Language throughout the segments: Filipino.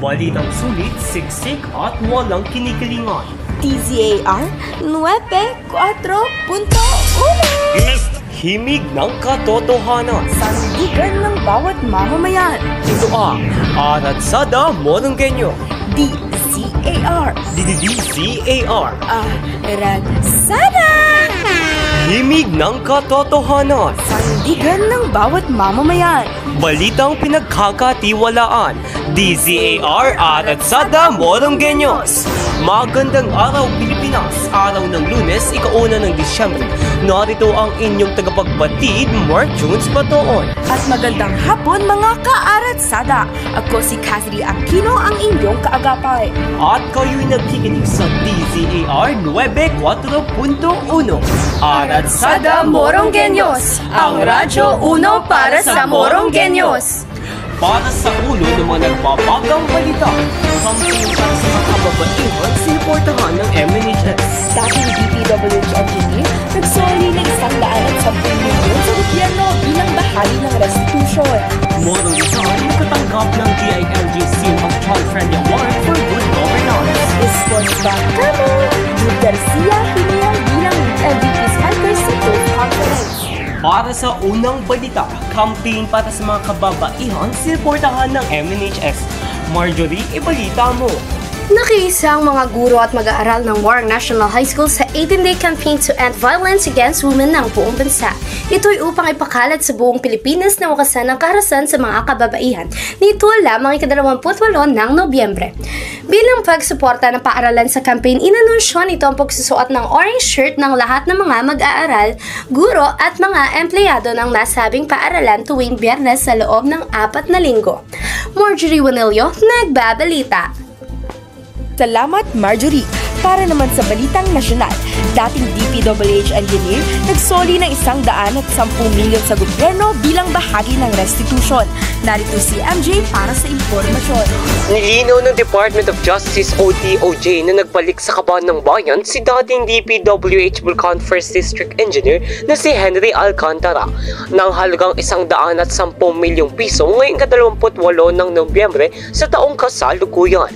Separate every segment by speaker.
Speaker 1: Balitang sulit, siksik at walang kinikilingan.
Speaker 2: DZAR 94.1
Speaker 1: Himig ng katotohanan.
Speaker 2: Sandigan ng bawat mamamayan.
Speaker 1: Ito ang Aratsada Moronggenyo.
Speaker 2: DZAR
Speaker 1: DZAR.
Speaker 2: Aratsada!
Speaker 1: Himig ng katotohanan.
Speaker 2: Sandigan ng bawat mamamayan.
Speaker 1: Balitang pinagkakatiwalaan. DZAR Aratsada Moronggenyos. Magandang araw Pilipinas, araw ng Lunes, ika-1 ng Disyembre. Narito ang inyong tagapagbatid, Mark Jones Batoon.
Speaker 2: At magandang hapon mga ka-Aratsada. Ako si Cassidy Aquino, ang inyong kaagapay.
Speaker 1: At kayo'y nagkikinig sa DZAR 94.1.
Speaker 2: Aratsada Moronggenyos, ang Radyo Uno para sa Moronggenyos.
Speaker 1: Para sa ulo ng mga nagbabagang balita, campaign para sa mga kababaihan, sinuportahan ng MNHS.
Speaker 2: Dating DPWH engineer, nagsoli ng 110 milyon sa gobyerno bilang bahagi ng restitution.
Speaker 1: Morong Rizal, nakatanggap ng DILG Seal of Child Friendly Award for Good Governance.
Speaker 2: Sports back kamo, Jude Garcia hiniyang bilang MVP speaker sa Proof Conference.
Speaker 1: Para sa unang balita, campaign para sa mga kababaihan, sinuportahan ng MNHS. Marjorie, ibalita mo.
Speaker 3: Nakiisa ang mga guro at mag-aaral ng Warang National High School sa 18-day campaign to end violence against women ng buong bansa. Ito'y upang ipakalat sa buong Pilipinas na wakasan ang karahasan sa mga kababaihan. Nito lamang ika-28 ng Nobyembre. Bilang pagsuporta ng paaralan sa campaign, inanunsyo nito ang pagsusuot ng orange shirt ng lahat ng mga mag-aaral, guro at mga empleyado ng nasabing paaralan tuwing Biyernes sa loob ng 4 na linggo. Marjorie Wanilio, nagbabalita.
Speaker 2: Salamat Marjorie. Para naman sa balitang nasyonal, dating DPWH engineer nagsoli ng 110 milyon sa gobyerno bilang bahagi ng restitution. Narito si MJ para sa impormasyon.
Speaker 1: Nilinaw ng Department of Justice o DOJ na nagbalik sa kaban ng bayan si dating DPWH Bulacan 1st District Engineer na si Henry Alcantara ng halagang 110 milyong piso ngayong 28 ng Nobyembre sa taong kasalukuyan.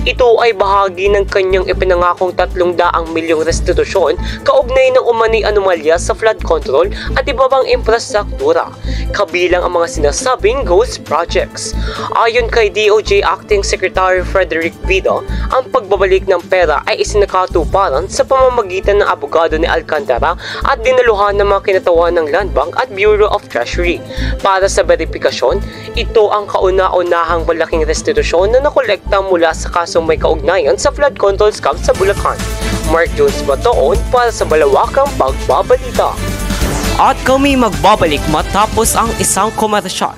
Speaker 1: Ito ay bahagi ng kanyang ipinangakong 300 milyong restitusyon kaugnay ng umani anomalya sa flood control at iba pang infrastruktura, kabilang ang mga sinasabing ghost projects. Ayon kay DOJ Acting Secretary Frederick Vida, ang pagbabalik ng pera ay isinakatuparan sa pamamagitan ng abogado ni Alcantara at dinaluhan ng mga kinatawan ng Land Bank at Bureau of Treasury. Para sa verifikasyon, ito ang kauna-unahang malaking restitusyon na nakolekta mula sa kasong may kaugnayan sa flood control scam sa Bulacan. Mark Jones Batoon para sa malawakang pagbabalita. At kami magbabalik matapos ang isang komersyal.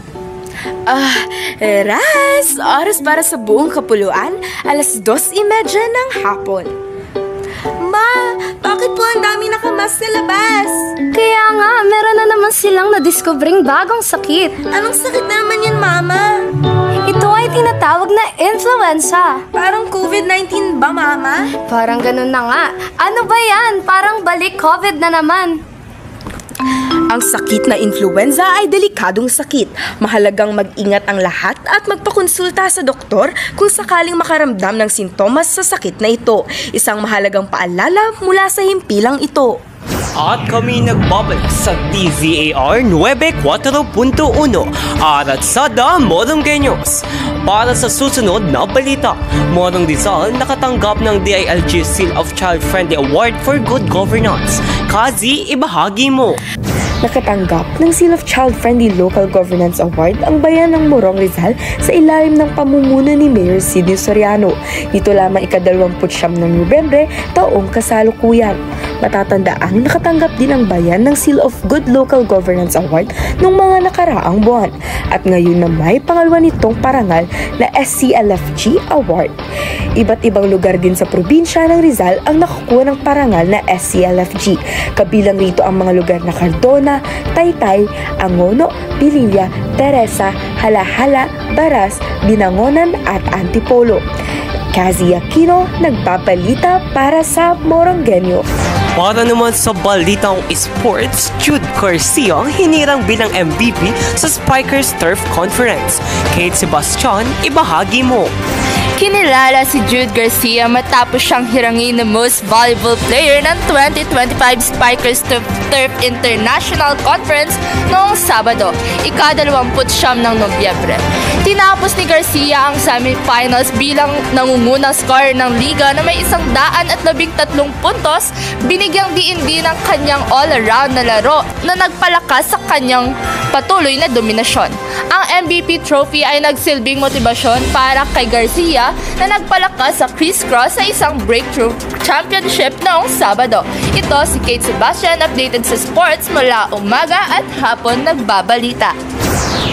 Speaker 2: Oras para sa buong kapuluan, 2:30 ng hapon. Ma, bakit po ang dami nakamas sa labas?
Speaker 3: Kaya nga, meron na naman silang na-discovering bagong sakit.
Speaker 2: Anong sakit na naman yan, Mama?
Speaker 3: Ito ay tinatawag na influenza.
Speaker 2: Parang COVID-19 ba, Mama?
Speaker 3: Parang ganun na nga. Ano ba yan? Parang balik COVID na naman.
Speaker 2: Ang sakit na influenza ay delikadong sakit. Mahalagang mag-ingat ang lahat at magpakonsulta sa doktor kung sakaling makaramdam ng sintomas sa sakit na ito. Isang mahalagang paalala mula sa himpilang ito.
Speaker 1: At kami nagbabalik sa DZAR 94.1 Aratsada Moronggenyos. Para sa susunod na balita, Morong Rizal nakatanggap ng DILG Seal of Child Friendly Award for Good Governance. Kazi, ibahagi mo.
Speaker 2: Nakatanggap ng Seal of Child Friendly Local Governance Award ang bayan ng Morong Rizal sa ilalim ng pamumuno ni Mayor Sidney Soriano. Nito lamang ika-29 ng Nobyembre, taong kasalukuyan. Matatandaang nakatanggap din ang bayan ng Seal of Good Local Governance Award noong mga nakaraang buwan. At ngayon na may pangalawa nitong parangal na SCLFG Award. Iba't ibang lugar din sa probinsya ng Rizal ang nakakuha ng parangal na SCLFG. Kabilang rito ang mga lugar na Cardona, Taytay, Angono, Pililla, Teresa, Halahala, Baras, Binangonan at Antipolo. Cassidy Aquino, nagbabalita para sa Moronggenyo.
Speaker 1: Para naman sa balitang sports, Jude Garcia hinirang bilang MVP sa Spikers Turf Conference. Kate Sebastian, ibahagi mo.
Speaker 4: Kinilala si Jude Garcia matapos siyang hirangin na Most Valuable Player ng 2025 Spikers to Turf International Conference noong Sabado, ika-29 ng Nobyembre. Tinapos ni Garcia ang semifinals bilang nangungunang scorer ng liga na may 113 puntos, binigyang diin din ang kanyang all-around na laro na nagpalakas sa kanyang patuloy na dominasyon. Ang MVP trophy ay nagsilbing motibasyon para kay Garcia na nagpalakas sa crisscross sa isang breakthrough championship noong Sabado. Ito si Kate Sebastian, updated sa sports mula umaga at hapon nagbabalita.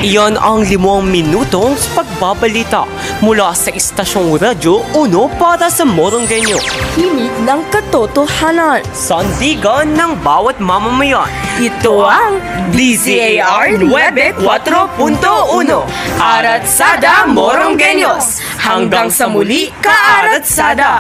Speaker 1: Iyan ang 5 minutong pagbabalita mula sa Istasyong Radyo 1 para sa Morongenyo.
Speaker 2: Himig ng katotohanan.
Speaker 1: Sandigan ng bawat mamamayan.
Speaker 2: Ito ang DZAR 94.1 Aratsada Morongenyos. Hanggang sa muli, Kaaratsada!